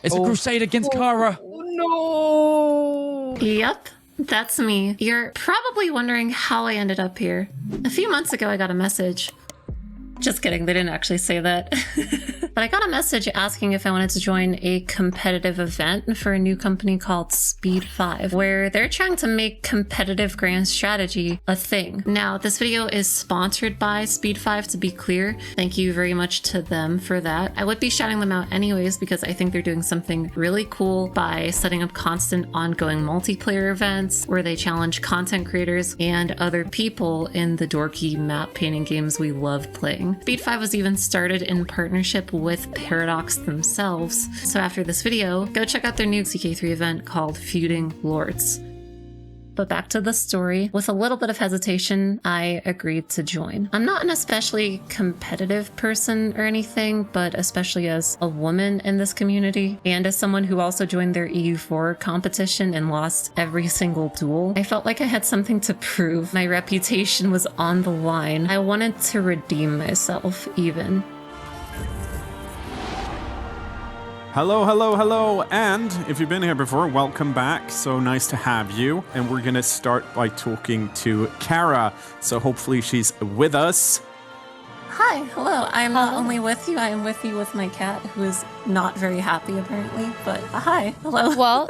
It's a crusade against Kara. Oh, no. Yep, that's me. You're probably wondering how I ended up here. A few months ago, I got a message. Just kidding, they didn't actually say that. But I got a message asking if I wanted to join a competitive event for a new company called Speed5, where they're trying to make competitive grand strategy a thing. Now, this video is sponsored by Speed5, to be clear. Thank you very much to them for that. I would be shouting them out anyways because I think they're doing something really cool by setting up constant ongoing multiplayer events where they challenge content creators and other people in the dorky map painting games we love playing. Speed5 was even started in partnership with Paradox themselves. So after this video, go check out their new CK3 event called Feuding Lords. But back to the story. With a little bit of hesitation, I agreed to join. I'm not an especially competitive person or anything, but especially as a woman in this community, and as someone who also joined their EU4 competition and lost every single duel, I felt like I had something to prove. My reputation was on the line. I wanted to redeem myself, even. Hello, hello, hello, and if you've been here before, welcome back. So nice to have you. And we're gonna start by talking to Kara. So hopefully she's with us. Hi, hello. I'm not only with you, I am with you with my cat, who is not very happy apparently, but hi, hello. Well,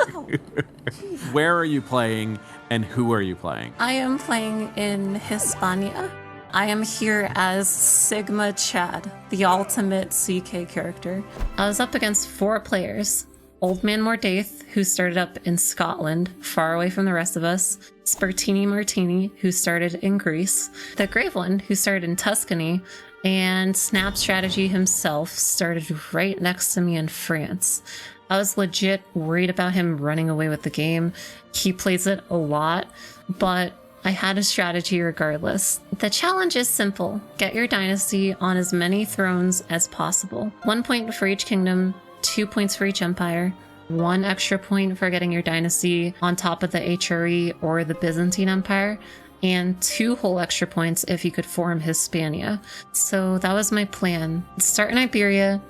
Where are you playing and who are you playing? I am playing in Hispania. I am here as Sigma Chad, the ultimate CK character. I was up against 4 players. Old Man Mordaith, who started up in Scotland, far away from the rest of us. Spartini Martini, who started in Greece. The Grave One, who started in Tuscany. And Snap Strategy himself started right next to me in France. I was legit worried about him running away with the game. He plays it a lot, but I had a strategy regardless. The challenge is simple. Get your dynasty on as many thrones as possible. 1 point for each kingdom, 2 points for each empire, 1 extra point for getting your dynasty on top of the HRE or the Byzantine Empire, and 2 whole extra points if you could form Hispania. So that was my plan. Start in Iberia,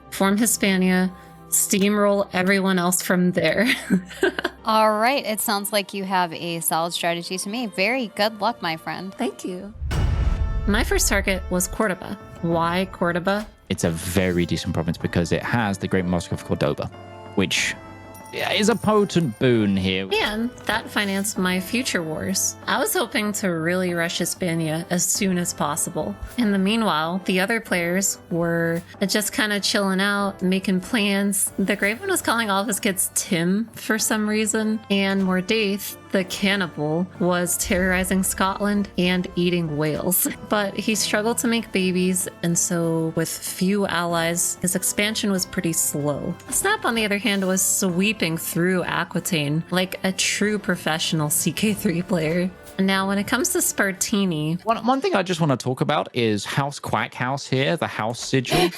form Hispania, steamroll everyone else from there. all right. It sounds like you have a solid strategy to me. Very good luck, my friend. Thank you. My first target was Cordoba. Why Cordoba? It's a very decent province because it has the Great Mosque of Cordoba, which is a potent boon here. And that financed my future wars. I was hoping to really rush Hispania as soon as possible. In the meanwhile, the other players were just kind of chilling out, making plans. The Graven was calling all of his kids Tim for some reason, and Mordaith, the cannibal, was terrorizing Scotland and eating whales. But he struggled to make babies, and so with few allies, his expansion was pretty slow. Snap, on the other hand, was sweeping through Aquitaine like a true professional CK3 player. Now, when it comes to Spartini... One thing I just want to talk about is House Quack House here, the house sigil,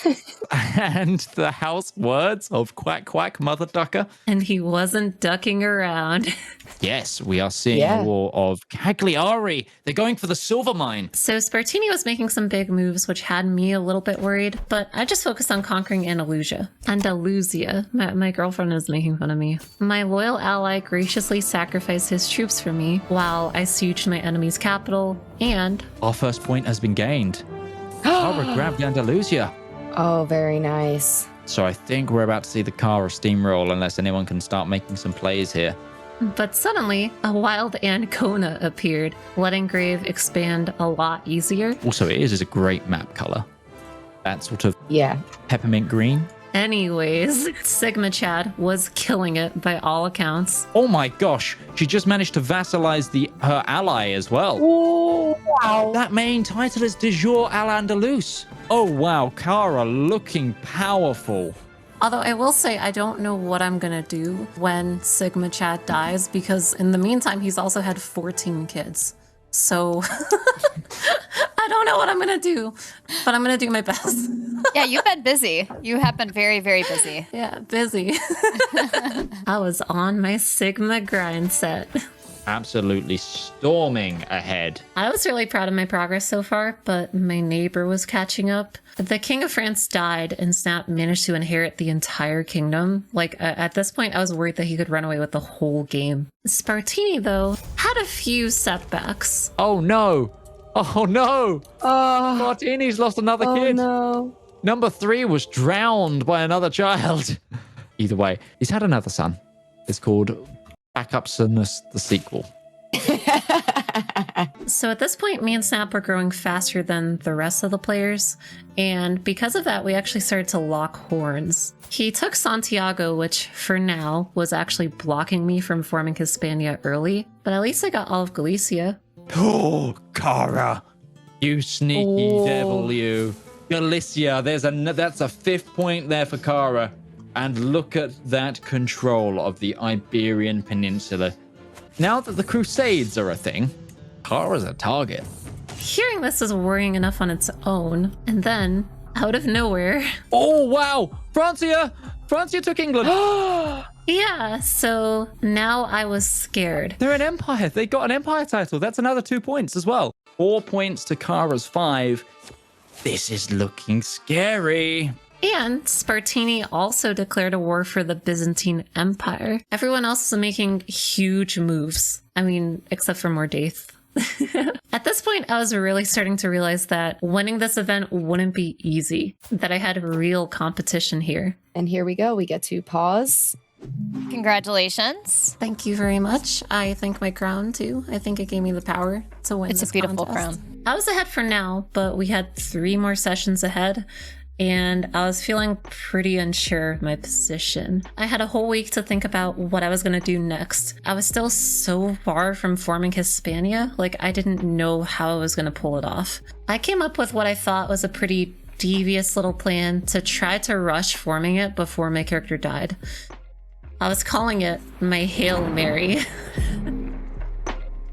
and the house words of Quack Quack Mother Ducker. And he wasn't ducking around. Yes, we are seeing a war of Cagliari. They're going for the silver mine. So Spartini was making some big moves, which had me a little bit worried, but I just focused on conquering Andalusia. My girlfriend is making fun of me. My loyal ally graciously sacrificed his troops for me while I sieged my enemy's capital, and... Our first point has been gained. Kara grabbed Andalusia. Oh, very nice. So I think we're about to see the Kara steamroll unless anyone can start making some plays here. But suddenly, a wild Ancona appeared, letting Grave expand a lot easier. Also, it is a great map color. That sort of Yeah. peppermint green. Anyways, Sigma Chad was killing it by all accounts. Oh my gosh, she just managed to vassalize her ally as well. Oh, wow. That main title is De Jure Al-Andalus. Oh wow, Kara looking powerful. Although I will say I don't know what I'm gonna do when Sigma Chad dies, because in the meantime, he's also had 14 kids. So I don't know what I'm gonna do, but I'm gonna do my best. Yeah, you've been busy. You have been very, very busy. Yeah, busy. I was on my Sigma grind set. absolutely storming ahead. I was really proud of my progress so far, but my neighbor was catching up. The King of France died, and Snap managed to inherit the entire kingdom. Like, at this point, I was worried that he could run away with the whole game. Spartini, though, had a few setbacks. Oh no! Oh no! Martini's lost another kid. No. Number 3 was drowned by another child. Either way, he's had another son. It's called Backupsonus the sequel. So at this point, me and Snap were growing faster than the rest of the players, and because of that, we actually started to lock horns. He took Santiago, which for now was actually blocking me from forming Hispania early, but at least I got all of Galicia. Oh, Cara, you sneaky devil, you. Galicia, that's a 5th point there for Cara. And look at that control of the Iberian Peninsula. Now that the Crusades are a thing, Cara's a target. Hearing this is worrying enough on its own, and then, out of nowhere... Oh, wow! Francia took England! Yeah, so now I was scared. They're an empire. They got an empire title. That's another 2 points as well. 4 points to Cara's 5. This is looking scary. And Spartini also declared a war for the Byzantine Empire. Everyone else is making huge moves. I mean, except for Mordaith. At this point, I was really starting to realize that winning this event wouldn't be easy, that I had real competition here. And here we go. We get to pause. Congratulations. Thank you very much. I thank my crown too. I think it gave me the power to win. It's this a beautiful contest. crown. I was ahead for now, but we had 3 more sessions ahead, and I was feeling pretty unsure of my position. I had a whole week to think about what I was going to do next. I was still so far from forming Hispania, like I didn't know how I was going to pull it off. I came up with what I thought was a pretty devious little plan to try to rush forming it before my character died. I was calling it my Hail Mary.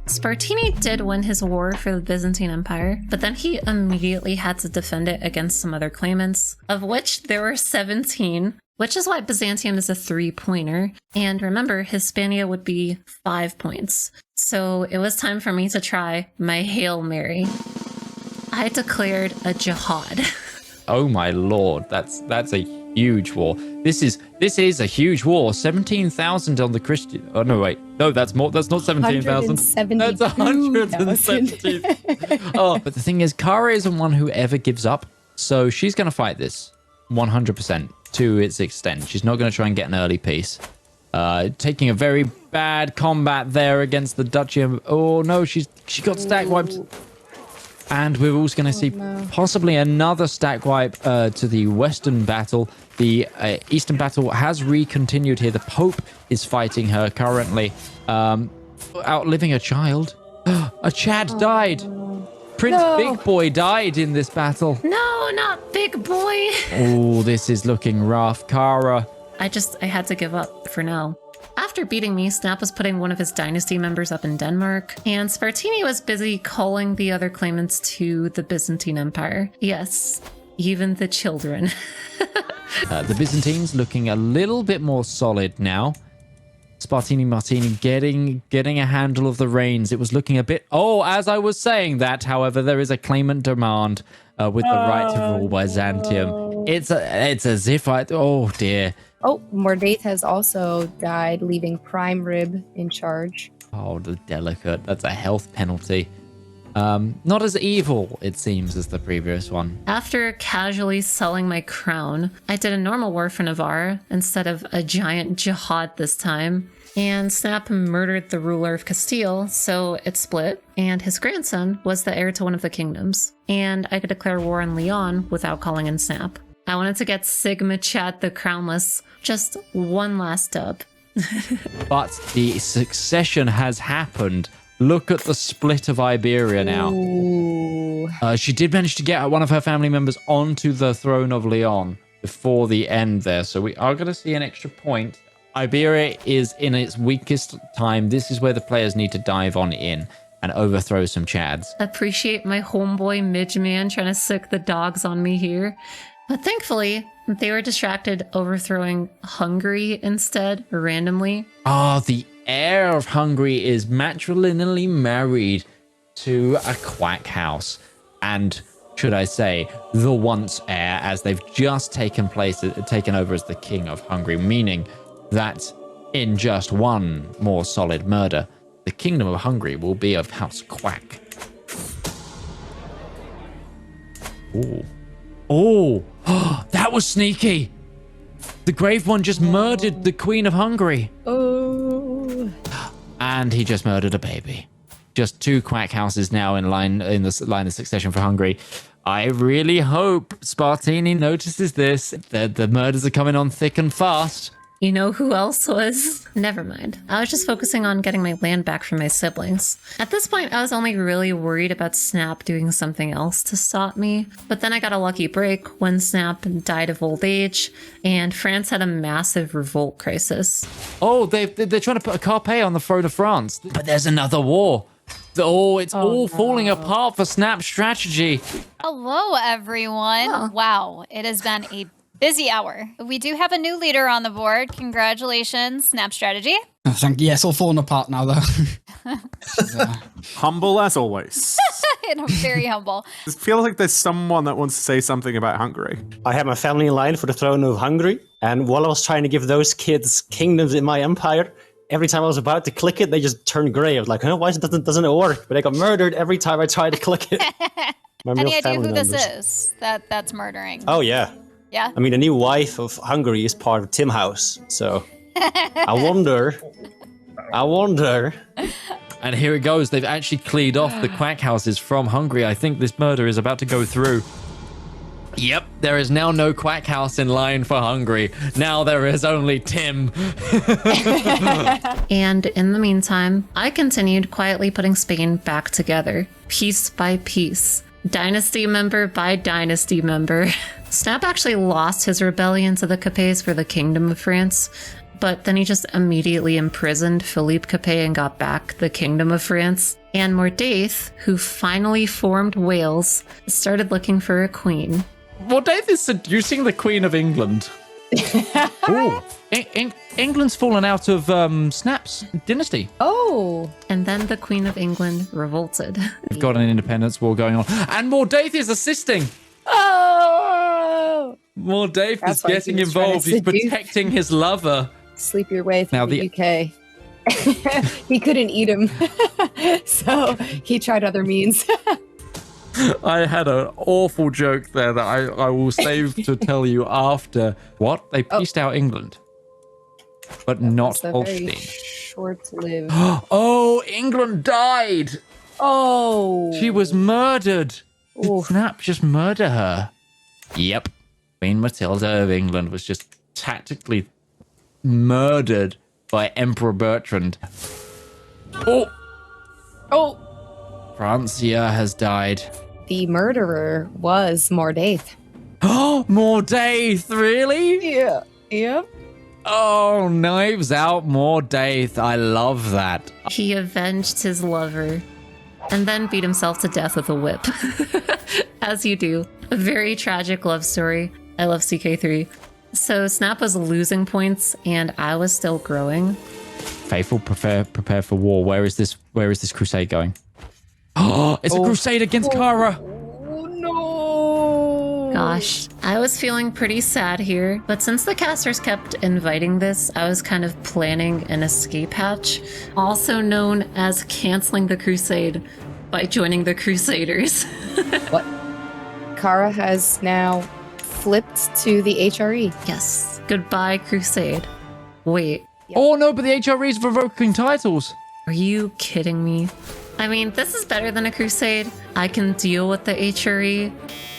Spartini did win his war for the Byzantine Empire, but then he immediately had to defend it against some other claimants, of which there were 17, which is why Byzantium is a 3-pointer. And remember, Hispania would be 5 points. So it was time for me to try my Hail Mary. I declared a jihad. Oh my lord, that's a huge war. This is a huge war. 17,000 on the Christian. Oh no, wait. No, that's more. That's not 17,000. That's 170. Oh, but the thing is, Cara isn't one who ever gives up. So she's going to fight this 100% to its extent. She's not going to try and get an early peace. Taking a very bad combat there against the Duchy of... Oh no, she got stack wiped. And we're also going to see possibly another stack wipe to the Western battle. The Eastern battle has re-continued here. The Pope is fighting her currently, outliving a child. A Chad died. Prince Big Boy died in this battle. No, not Big Boy. Oh, this is looking rough. Cara. I had to give up for now. After beating me, Snap was putting one of his dynasty members up in Denmark, and Spartini was busy calling the other claimants to the Byzantine Empire. Yes, even the children. The Byzantines looking a little bit more solid now. Spartini Martini getting a handle of the reins. It was looking a bit... Oh, as I was saying that, however, there is a claimant demand with the right to rule Byzantium. It's as if I... Oh, dear. Oh, Mordaith has also died, leaving Prime Rib in charge. Oh, the delicate. That's a health penalty. Not as evil, it seems, as the previous one. After casually selling my crown, I did a normal war for Navarre instead of a giant jihad this time. And Snap murdered the ruler of Castile, so it split, and his grandson was the heir to one of the kingdoms. And I could declare war on Leon without calling in Snap. I wanted to get Sigma Chat the Crownless just one last dub. But the succession has happened. Look at the split of Iberia now. She did manage to get one of her family members onto the throne of Leon before the end there. So we are going to see an extra point. Iberia is in its weakest time. This is where the players need to dive on in and overthrow some Chads. Appreciate my homeboy Midge Man trying to sick the dogs on me here. But thankfully, they were distracted overthrowing Hungary instead, randomly. Ah, the heir of Hungary is matrilineally married to a quack house. And should I say, the once heir, as they've just taken over as the king of Hungary, meaning that in just one more solid murder, the kingdom of Hungary will be of House Quack. Ooh. Oh, that was sneaky. The Grave One just murdered the Queen of Hungary. Oh. And he just murdered a baby. Just 2 quack houses now in the line of succession for Hungary. I really hope Spartini notices this. The murders are coming on thick and fast. You know who else was? Never mind. I was just focusing on getting my land back from my siblings. At this point, I was only really worried about Snap doing something else to stop me. But then I got a lucky break when Snap died of old age, and France had a massive revolt crisis. Oh, they're trying to put a Carpe on the throne of France. But there's another war. Oh, it's all falling apart for Snap's strategy. Hello, everyone. Oh. Wow, it has been a busy hour. We do have a new leader on the board. Congratulations, Snap Strategy. Oh, thank you. Yeah, it's all falling apart now, though. Humble as always. And I'm very humble. It feels like there's someone that wants to say something about Hungary. I had my family in line for the throne of Hungary, and while I was trying to give those kids kingdoms in my empire, every time I was about to click it, they just turned gray. I was like, why doesn't it work? But I got murdered every time I tried to click it. Any idea who this is that's murdering? Oh, yeah. Yeah? I mean, the new wife of Hungary is part of Tim House, so I wonder. And here it goes. They've actually cleared off the quack houses from Hungary. I think this murder is about to go through. Yep, there is now no quack house in line for Hungary. Now there is only Tim. And in the meantime, I continued quietly putting Spain back together, piece by piece, dynasty member by dynasty member. Snap actually lost his rebellion to the Capets for the Kingdom of France, but then he just immediately imprisoned Philippe Capet and got back the Kingdom of France. And Mordaith, who finally formed Wales, started looking for a queen. Mordaith is seducing the Queen of England. Ooh. England's fallen out of Snap's dynasty. Oh. And then the Queen of England revolted. We've got an independence war going on. And Mordaith is assisting. Oh. Mordaith That's is why getting he was trying to involved. He's seduce. protecting his lover. Sleep your way through Now the UK. He couldn't eat him. So he tried other means. I had an awful joke there that I will save to tell you after. What? They pieced out England, but not That's a very Holstein. short-lived. Oh, England died. Oh. She was murdered. Did Oof. Snap just murder her? Yep. Queen Matilda of England was just tactically murdered by Emperor Bertrand. Oh. Oh. Francia has died. The murderer was Mordaith. Oh, Mordaith, really? Yeah. Yep. Oh, knives out, Mordaith. I love that. He avenged his lover and then beat himself to death with a whip. As you do. A very tragic love story. I love CK3. So Snap was losing points and I was still growing. Faithful, prepare for war. Where is this crusade going? Oh, it's a crusade against Kara. Oh, no. Gosh, I was feeling pretty sad here, but since the casters kept inviting this, I was kind of planning an escape hatch, also known as canceling the crusade by joining the Crusaders. What? Kara has now flipped to the HRE. Yes, goodbye Crusade. Wait, Oh no, but the HRE is revoking titles. are you kidding me? I mean, this is better than a crusade. I can deal with the HRE.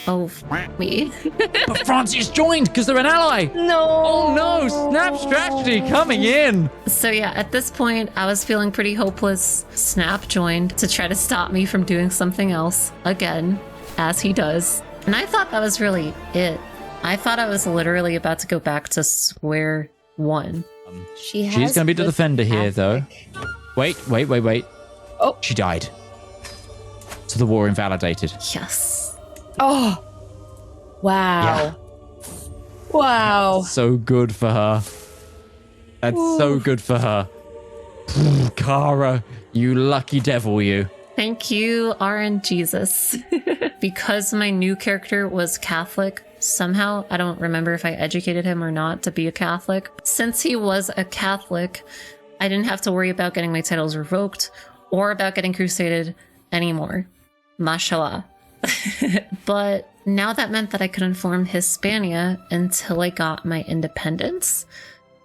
Oh, me. But France is joined because they're an ally. No. Oh no, Snap strategy coming in. So yeah, at this point, I was feeling pretty hopeless. Snap joined to try to stop me from doing something else, again, as he does. And I thought that was really it. I thought I was literally about to go back to square one. She's going to be the defender here, though. Wait. Oh. She died. So the war invalidated. Yes. Oh. Wow. Yeah. Wow. So good for her. That's so good for her. Kara, you lucky devil, you. Thank you, RN Jesus. Because my new character was Catholic, somehow, I don't remember if I educated him or not to be a Catholic. Since he was a Catholic, I didn't have to worry about getting my titles revoked or about getting crusaded anymore. Mashallah. But now that meant that I couldn't form Hispania until I got my independence.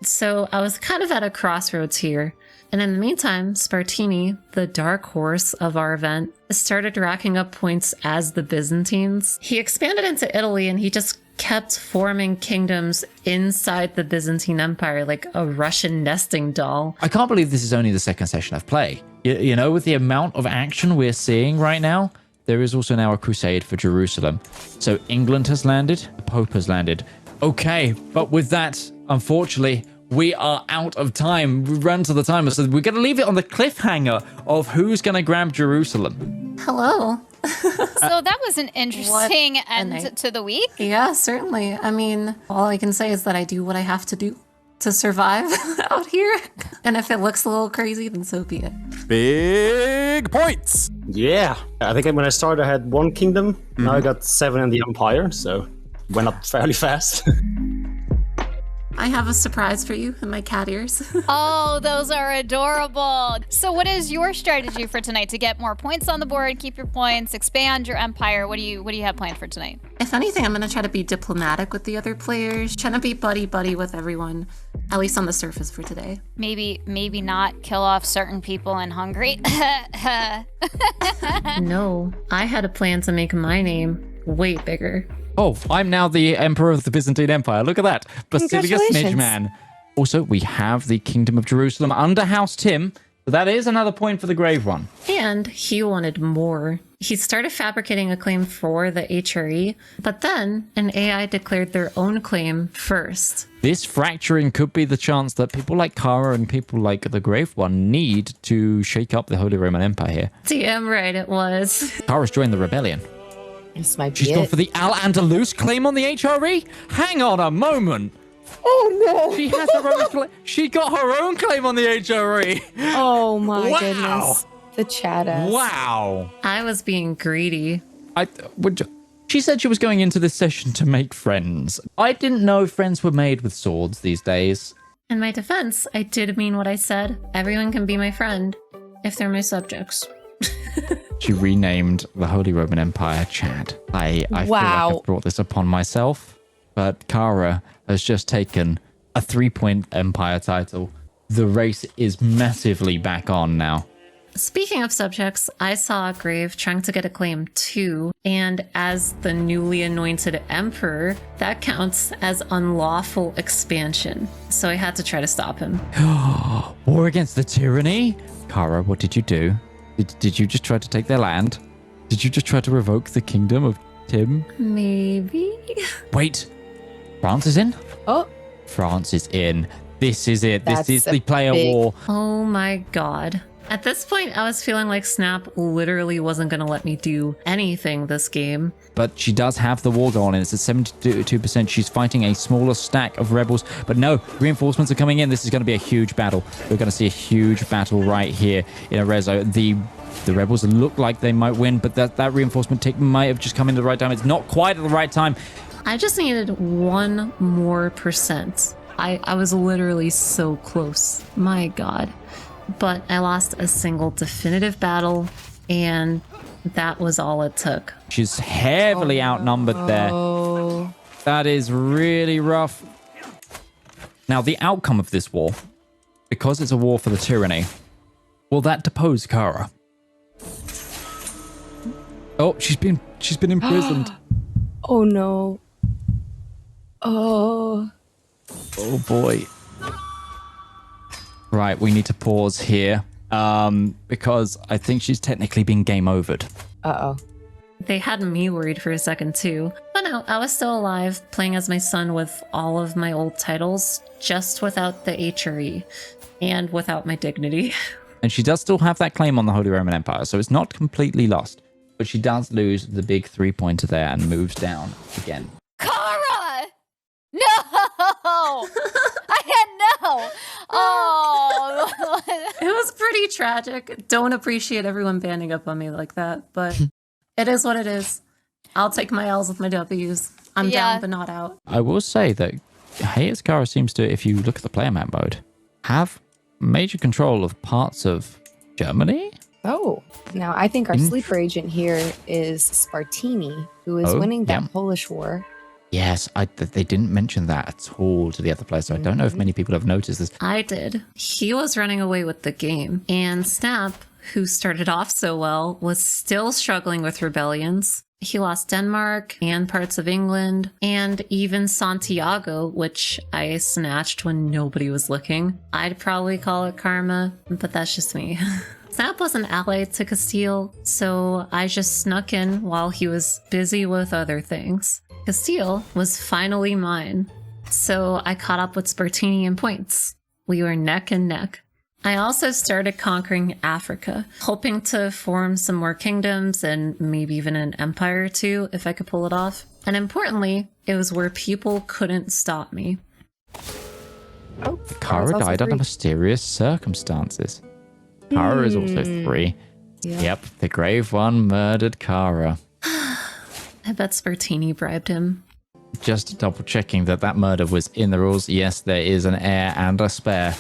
So I was kind of at a crossroads here. And in the meantime, Spartini, the dark horse of our event, started racking up points as the Byzantines. He expanded into Italy and he just kept forming kingdoms inside the Byzantine Empire like a Russian nesting doll. I can't believe this is only the second session of play. You know, with the amount of action we're seeing right now, there is also now a crusade for Jerusalem. So England has landed, the Pope has landed. Okay, but with that, unfortunately, we are out of time. We run to the timer, so we're going to leave it on the cliffhanger of who's going to grab Jerusalem. Hello. So that was an interesting end to the week. Yeah, certainly. I mean, all I can say is that I do what I have to do to survive out here. And if it looks a little crazy, then so be it. Big points. Yeah. I think when I started, I had 1 kingdom. Now I got 7 in the empire, so went up fairly fast. I have a surprise for you in my cat ears. Oh, those are adorable. So what is your strategy for tonight to get more points on the board, keep your points, expand your empire? What do you have planned for tonight? If anything, I'm going to try to be diplomatic with the other players, trying to be buddy-buddy with everyone, at least on the surface for today. Maybe not kill off certain people in Hungary. No, I had a plan to make my name way bigger. Oh, I'm now the Emperor of the Byzantine Empire. Look at that. Basilius Midgeman. Also, we have the Kingdom of Jerusalem under House Tim. So that is another point for the Grave One. And he wanted more. He started fabricating a claim for the HRE, but then an AI declared their own claim first. This fracturing could be the chance that people like Kara and people like the Grave One need to shake up the Holy Roman Empire here. Damn right it was. Kara's joined the rebellion. This might be She's gone for the Al-Andalus claim on the HRE? Hang on a moment. Oh no! She has her own claim. She got her own claim on the HRE. Oh my Wow. goodness. The chat ass. Wow. I was being greedy. She said she was going into this session to make friends. I didn't know friends were made with swords these days. In my defense, I did mean what I said. Everyone can be my friend if they're my subjects. She renamed the Holy Roman Empire Chad. I feel like I've brought this upon myself, but Kara has just taken a 3-point empire title. The race is massively back on now. Speaking of subjects, I saw Grave trying to get a claim too, and as the newly anointed emperor, that counts as unlawful expansion. So I had to try to stop him. War against the tyranny? Kara, what did you do? Did you just try to take their land? Did you just try to revoke the kingdom of Tim? Maybe? Wait, France is in? Oh. France is in. This is it. That's this is the player war. Oh my god. At this point, I was feeling like Snap literally wasn't going to let me do anything this game. But she does have the war going on. It's at 72%. She's fighting a smaller stack of rebels. But no, reinforcements are coming in. This is going to be a huge battle. We're going to see a huge battle right here in Arezzo. The rebels look like they might win, but that reinforcement tick might have just come in at the right time. It's not quite at the right time. I just needed 1 more percent. I was literally so close. My god. But I lost a single definitive battle, and that was all it took. She's heavily outnumbered there. That is really rough. Now, the outcome of this war, because it's a war for the tyranny, will that depose Kara? Oh, she's been imprisoned. Oh no. Oh. Oh boy. Right, we need to pause here because I think she's technically been game overed. Uh-oh. They had me worried for a second too. But no, I was still alive, playing as my son with all of my old titles, just without the HRE and without my dignity. And she does still have that claim on the Holy Roman Empire, so it's not completely lost. But she does lose the big 3-pointer there and moves down again. Kara! No! I had no! Oh! It was pretty tragic. Don't appreciate everyone banding up on me like that, but it is what it is. I'll take my L's with my W's. I'm down but not out. I will say that Hayes Kara seems to, if you look at the player map mode, have major control of parts of Germany. Oh, now I think our sleeper agent here is Spartini, who is winning that Polish war. Yes, they didn't mention that at all to the other players, so I don't know if many people have noticed this. I did. He was running away with the game, and Snap, who started off so well, was still struggling with rebellions. He lost Denmark and parts of England, and even Santiago, which I snatched when nobody was looking. I'd probably call it karma, but that's just me. Snap was an ally to Castile, so I just snuck in while he was busy with other things. Castile was finally mine, so I caught up with Spartini in points. We were neck and neck. I also started conquering Africa, hoping to form some more kingdoms and maybe even an empire or two if I could pull it off. And importantly, it was where people couldn't stop me. Oh, Kara died under mysterious circumstances. Kara is also 3. Yeah. Yep, the Grave One murdered Kara. I bet Spartini bribed him. Just double checking that murder was in the rules. Yes, there is an heir and a spare.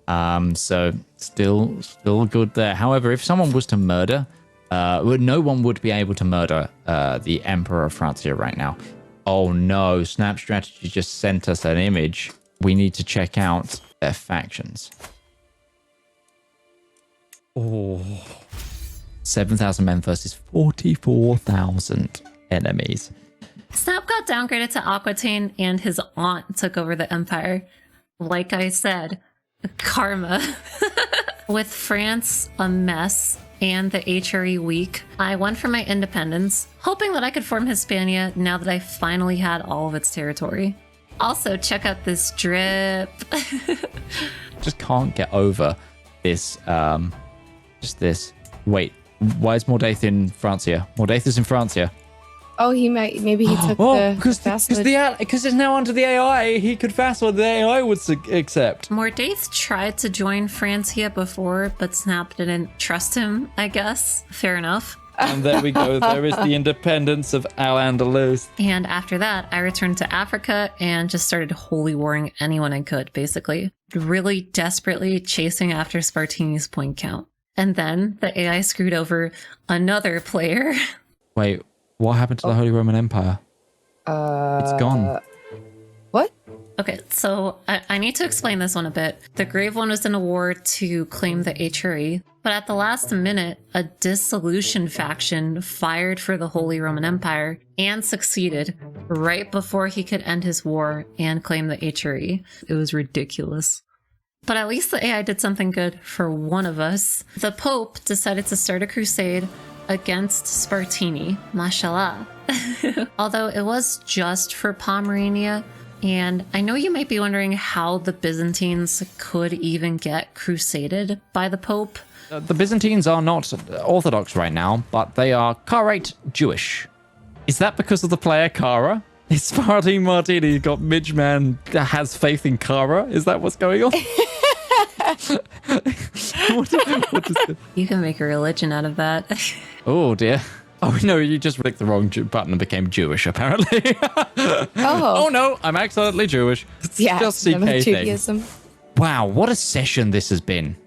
So still good there. However, if someone was to murder, no one would be able to murder the Emperor of Francia right now. Oh no, Snap Strategy just sent us an image. We need to check out their factions. Oh, 7,000 men versus 44,000 enemies. Snap got downgraded to Aquitaine and his aunt took over the empire. Like I said, karma. With France a mess and the HRE weak, I went for my independence, hoping that I could form Hispania now that I finally had all of its territory. Also, check out this drip. Just can't get over this, Wait, why is Mordaith in Francia? Mordaith is in Francia. Oh, maybe he took the fastwood. Because it's now under the AI, he could fastwood, the AI would accept. Mordaith tried to join Francia before, but Snap didn't trust him, I guess. Fair enough. And there we go. There is the independence of Al-Andalus. And after that, I returned to Africa and just started holy warring anyone I could, basically. Really desperately chasing after Spartini's point count. And then the AI screwed over another player. Wait, what happened to the Holy Roman Empire? It's gone. What? Okay, so I need to explain this one a bit. The Grave One was in a war to claim the HRE, but at the last minute, a dissolution faction fired for the Holy Roman Empire and succeeded right before he could end his war and claim the HRE. It was ridiculous. But at least the AI did something good for one of us. The Pope decided to start a crusade against Spartini, mashallah. Although it was just for Pomerania, and I know you might be wondering how the Byzantines could even get crusaded by the Pope. The Byzantines are not Orthodox right now, but they are Karaite Jewish. Is that because of the player Kara? Is Spartini Martini got Midgeman that has faith in Kara? Is that what's going on? what is it? You can make a religion out of that. Oh dear. Oh no, you just clicked the wrong button and became Jewish, apparently. Oh no, I'm accidentally Jewish. It's just CK thing. Wow, what a session this has been.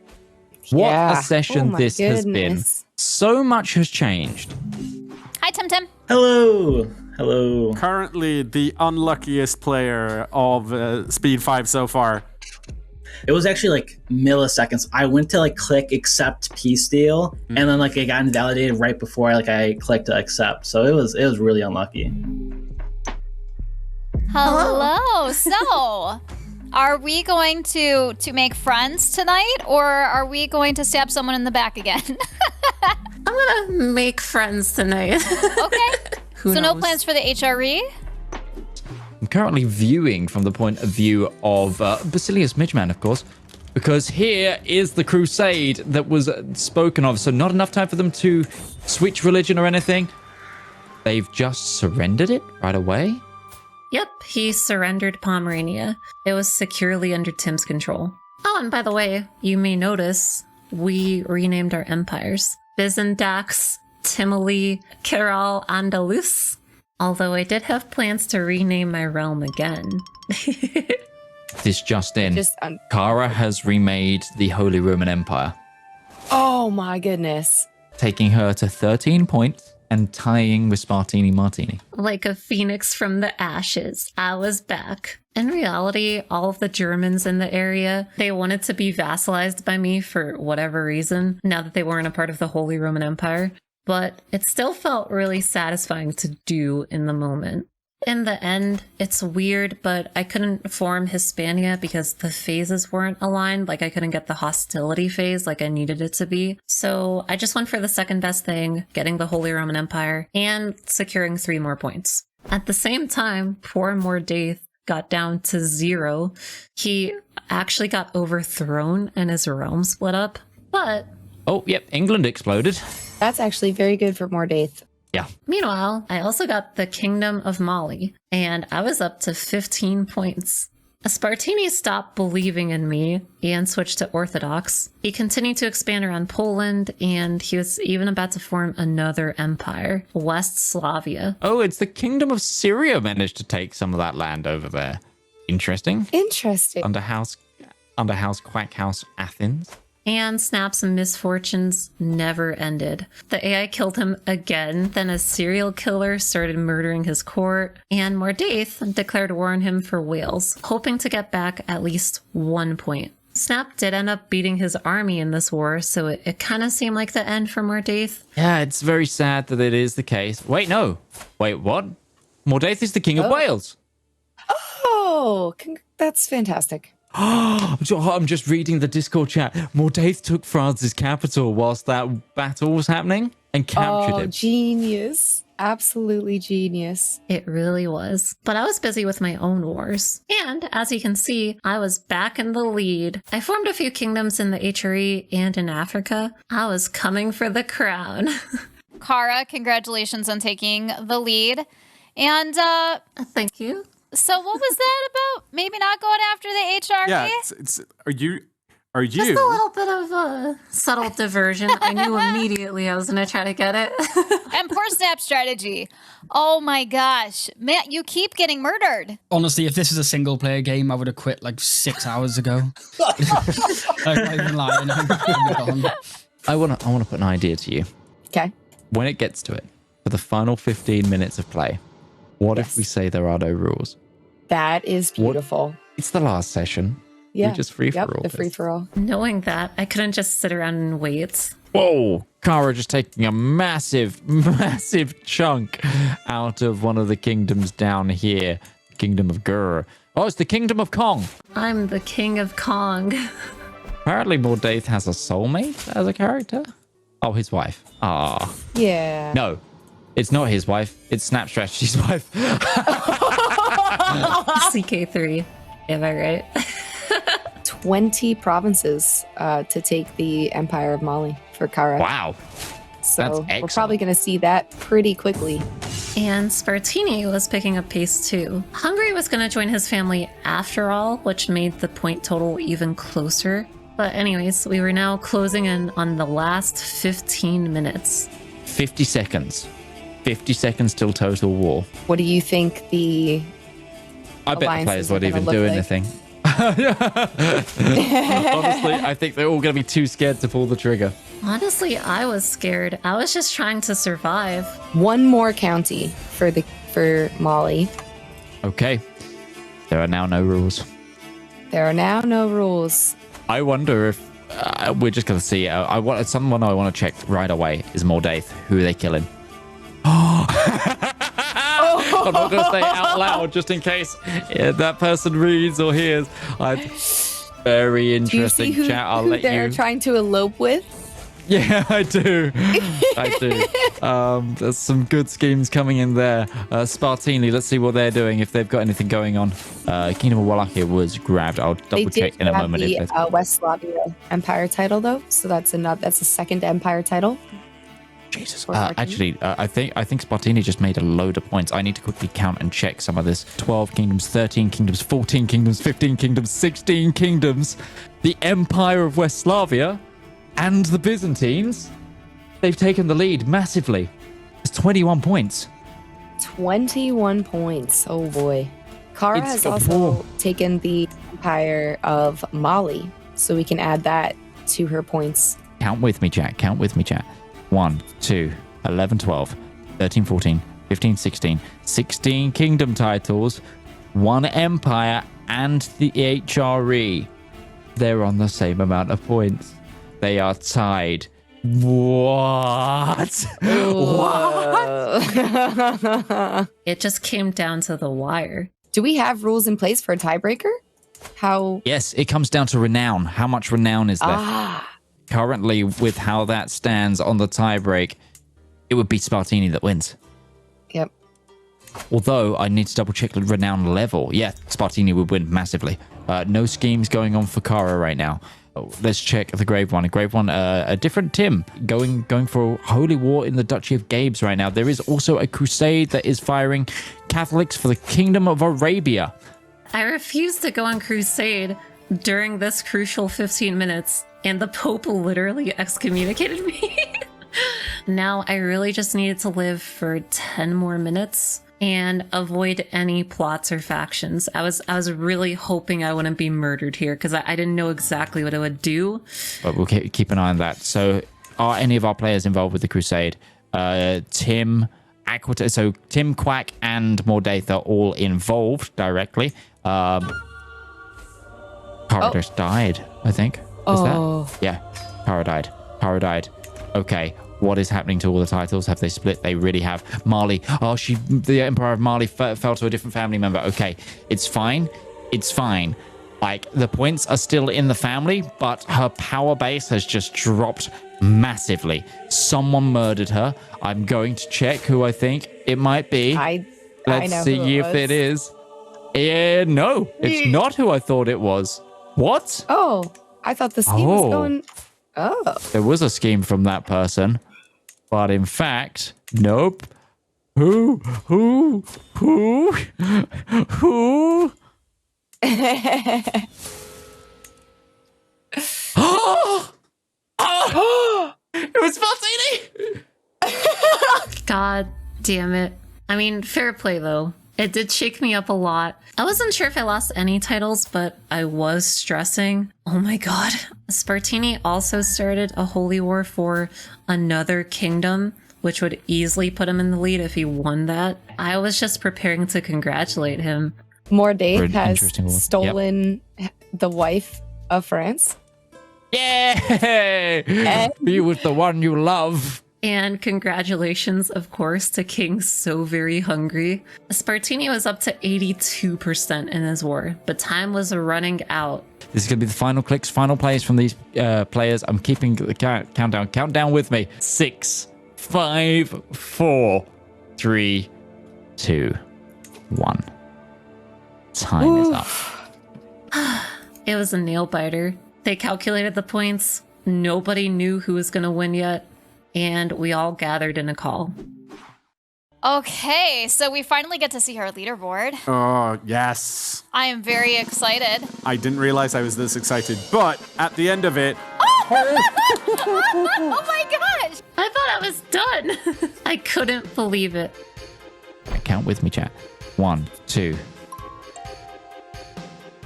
What a session this has been. So much has changed. Hi, Tim. Hello. Hello. Currently the unluckiest player of Speed 5 so far. It was actually like milliseconds. I went to like click accept peace deal, and then like it got invalidated right before I clicked accept. So it was really unlucky. Hello. So, are we going to make friends tonight, or are we going to stab someone in the back again? I'm gonna make friends tonight. Okay. So no plans for the HRE? I'm currently viewing from the point of view of Basilius Midgeman, of course, because here is the crusade that was spoken of. So not enough time for them to switch religion or anything. They've just surrendered it right away. Yep, he surrendered Pomerania. It was securely under Tim's control. Oh, and by the way, you may notice we renamed our empires. Byzantax, Timali, Kiral, Andalus. Although I did have plans to rename my realm again. This just in. Kara has remade the Holy Roman Empire. Oh my goodness. Taking her to 13 points and tying with Spartini Martini. Like a phoenix from the ashes, I was back. In reality, all of the Germans in the area, they wanted to be vassalized by me for whatever reason, now that they weren't a part of the Holy Roman Empire. But it still felt really satisfying to do in the moment. In the end, it's weird, but I couldn't form Hispania because the phases weren't aligned. Like, I couldn't get the hostility phase like I needed it to be. So I just went for the second best thing, getting the Holy Roman Empire and securing 3 more points. At the same time, poor Mordaith got down to 0. He actually got overthrown and his realm split up, but... Oh, yep, England exploded. That's actually very good for Mordaith. Yeah. Meanwhile, I also got the Kingdom of Mali, and I was up to 15 points. Spartini stopped believing in me and switched to Orthodox. He continued to expand around Poland, and he was even about to form another empire, West Slavia. Oh, it's the Kingdom of Syria managed to take some of that land over there. Interesting. Interesting. Under House Quack House Athens. And Snap's misfortunes never ended. The AI killed him again, then a serial killer started murdering his court, and Mordaith declared war on him for Wales, hoping to get back at least 1 point. Snap did end up beating his army in this war, so it kind of seemed like the end for Mordaith. Yeah, it's very sad that it is the case. Wait, no. Wait, what? Mordaith is the King of Wales. Oh, that's fantastic. I'm just reading the Discord chat. Mordaith took France's capital whilst that battle was happening and captured it. Genius. Absolutely genius. It really was. But I was busy with my own wars. And as you can see, I was back in the lead. I formed a few kingdoms in the HRE and in Africa. I was coming for the crown. Kara, congratulations on taking the lead. And thank you. So what was that about? Maybe not going after the HRE? Yeah, it's are you just a little bit of a subtle diversion. I knew immediately I was going to try to get it. And poor Snap strategy. Oh my gosh. Man, you keep getting murdered. Honestly, if this is a single player game, I would have quit like 6 hours ago. I'm not even lying. I want to put an idea to you. Okay. When it gets to it, for the final 15 minutes of play, what if we say there are no rules? That is beautiful. It's the last session. Yeah. We just free for all. The free for all. Knowing that, I couldn't just sit around and wait. Whoa! Kara just taking a massive, massive chunk out of one of the kingdoms down here. Kingdom of Gur. Oh, it's the Kingdom of Kong. I'm the King of Kong. Apparently Mordaith has a soulmate as a character. Oh, his wife. Ah. Yeah. No. It's not his wife. It's Snap Strategy's wife. CK3. Am I right? 20 provinces to take the Empire of Mali for Kara. Wow. So we're probably going to see that pretty quickly. And Spartini was picking up pace too. Hungary was going to join his family after all, which made the point total even closer. But anyways, we were now closing in on the last 15 minutes. 50 seconds. 50 seconds till total war. What do you think the I bet the players won't even do anything. Honestly, I think they're all going to be too scared to pull the trigger. Honestly, I was scared. I was just trying to survive. One more county for Mali. Okay. There are now no rules. There are now no rules. I wonder if we're just going to see. Someone I want to check right away is Mordaith. Who are they killing? I'm not going to say it out loud just in case that person reads or hears. Very interesting chat. I'll let you. They're trying to elope with. Yeah, I do. I do. There's some good schemes coming in there. Spartini, let's see what they're doing, if they've got anything going on. Kingdom of Wallachia was grabbed. I'll double check in a moment. They did grab the West Slavia Empire title, though, so that's a second Empire title. Jesus. Actually, I think Spartini just made a load of points. I need to quickly count and check some of this. 12 kingdoms, 13 kingdoms, 14 kingdoms, 15 kingdoms, 16 kingdoms. The Empire of West Slavia And the Byzantines, they've taken the lead massively. It's 21 points. 21 points. Oh boy. Kara It's has a also war. taken the empire of Mali, so we can add that to her points. Count with me, chat. 1, 2, 11, 12, 13, 14, 15, 16. 16 kingdom titles, 1 empire, and the HRE. They're on the same amount of points. They are tied. What? What? It just came down to the wire. Do we have rules in place for a tiebreaker? How? Yes, it comes down to renown. How much renown is left? Currently, with how that stands on the tiebreak, it would be Spartini that wins. Yep. Although I need to double check the renown level. Yeah, Spartini would win massively. No schemes going on for Kara right now. Oh, let's check the Grave One. A different Tim going for Holy War in the Duchy of Gabes right now. There is also a crusade that is firing Catholics for the Kingdom of Arabia. I refused to go on crusade during this crucial 15 minutes, and the Pope literally excommunicated me. Now I really just needed to live for 10 more minutes and avoid any plots or factions. I was really hoping I wouldn't be murdered here because I didn't know exactly what it would do. But we'll keep an eye on that. So are any of our players involved with the crusade? Tim, Aquita, so Tim, Quack, and Mordaith are all involved directly. Kara just died, I think. Is that? Yeah, Kara died. Okay. What is happening to all the titles? Have they split? They really have. Mali. Oh, the Emperor of Mali fell to a different family member. Okay, it's fine. Like, the points are still in the family, but her power base has just dropped massively. Someone murdered her. I'm going to check who I think it might be. Let's see if it is. No, it's not who I thought it was. What? Oh, I thought the scheme was going... Oh. There was a scheme from that person. But in fact, nope. Who? It was Spartini! God damn it. I mean, fair play though. It did shake me up a lot. I wasn't sure if I lost any titles, but I was stressing. Oh my god. Spartini also started a holy war for another kingdom, which would easily put him in the lead if he won that. I was just preparing to congratulate him. Mordaith has stolen the wife of France. Yay! Be with the one you love. And congratulations, of course, to King So Very Hungry. Spartini was up to 82% in his war, but time was running out. This is going to be the final clicks, final plays from these players. I'm keeping the countdown. Count down with me. 6, 5, 4, 3, 2, 1. Time is up. It was a nail biter. They calculated the points. Nobody knew who was going to win yet. And we all gathered in a call. Okay, so we finally get to see her leaderboard. Oh, yes. I am very excited. I didn't realize I was this excited, but at the end of it... Oh my gosh! I thought I was done. I couldn't believe it. Count with me, chat. 1, 2.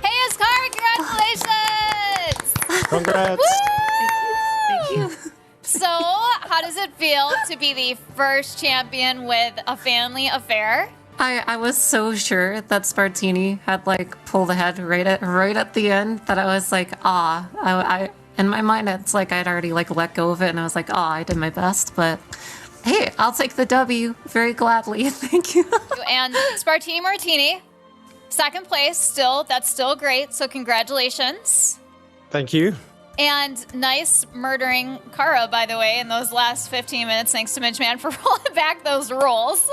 Hey, Askar, congratulations! Congrats. Thank you. So, how does it feel to be the first champion with a family affair? I was so sure that Spartini had like pulled ahead right at the end that I was like, I in my mind it's like I'd already like let go of it and I was like, I did my best, but hey, I'll take the W very gladly. Thank you. And Spartini Martini, second place, that's still great. So congratulations. Thank you. And nice murdering Kara, by the way, in those last 15 minutes. Thanks to Midgeman for rolling back those rules.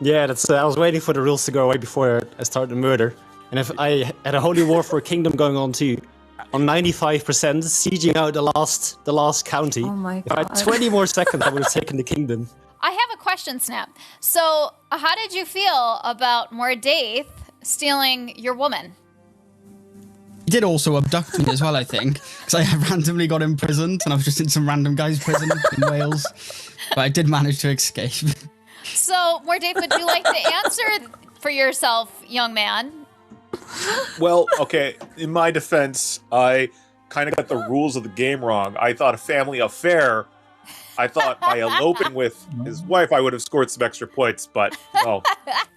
Yeah, that's. I was waiting for the rules to go away before I started the murder. And if I had a holy war for a kingdom going on too, on 95%, sieging out the last county. Oh my god! If I had 20 more seconds, I would have taken the kingdom. I have a question, Snap. So, how did you feel about Mordaith stealing your woman? did also abduct me as well, I think, because I randomly got imprisoned and I was just in some random guy's prison in Wales. But I did manage to escape. So, Mordave, would you like to answer for yourself, young man? Well, okay, in my defense, I kind of got the rules of the game wrong. I thought a family affair. I thought by eloping with his wife, I would have scored some extra points, but no.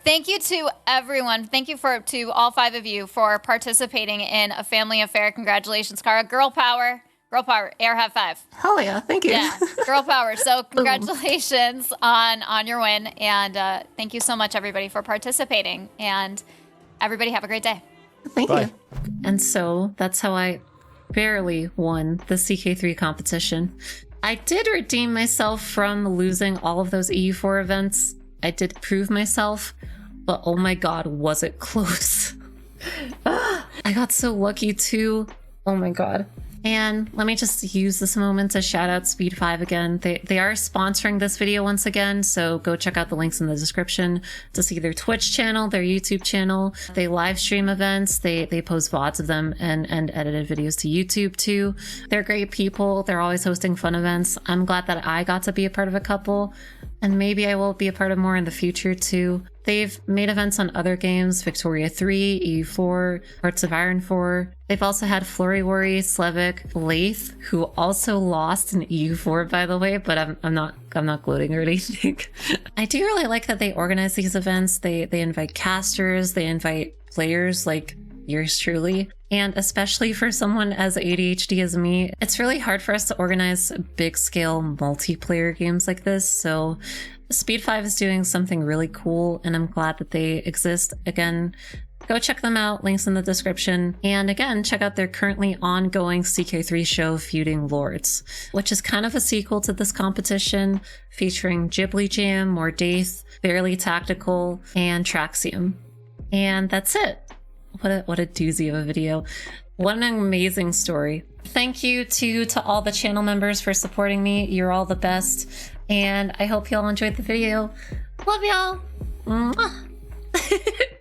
Thank you to everyone. Thank you to all 5 of you for participating in a family affair. Congratulations, Kara. Girl power. Girl power. Air high five. Hell yeah. Thank you. Yeah, girl power. So congratulations on your win. And thank you so much, everybody, for participating. And everybody have a great day. Thank you. And so that's how I barely won the CK3 competition. I did redeem myself from losing all of those EU4 events. I did prove myself, but oh my god, was it close. I got so lucky too. Oh my god. And let me just use this moment to shout out Speed5 again. They are sponsoring this video once again, so go check out the links in the description to see their Twitch channel, their YouTube channel. They live stream events, they post VODs of them and edited videos to YouTube too. They're great people, they're always hosting fun events. I'm glad that I got to be a part of a couple, and maybe I will be a part of more in the future too. They've made events on other games, Victoria 3, EU4, Hearts of Iron 4. They've also had Flurry Worry, Slevik, Lath, who also lost in EU4, by the way, but I'm not gloating or anything. I do really like that they organize these events. They invite casters, they invite players like yours truly. And especially for someone as ADHD as me, it's really hard for us to organize big scale multiplayer games like this. So Speed5 is doing something really cool, and I'm glad that they exist. Again, go check them out, links in the description. And again, check out their currently ongoing CK3 show, Feuding Lords, which is kind of a sequel to this competition, featuring Ghibli Jam, Mordaith, Barely Tactical, and Traxium. And that's it. What a doozy of a video. What an amazing story. Thank you to all the channel members for supporting me. You're all the best. And I hope y'all enjoyed the video. Love y'all. Mwah.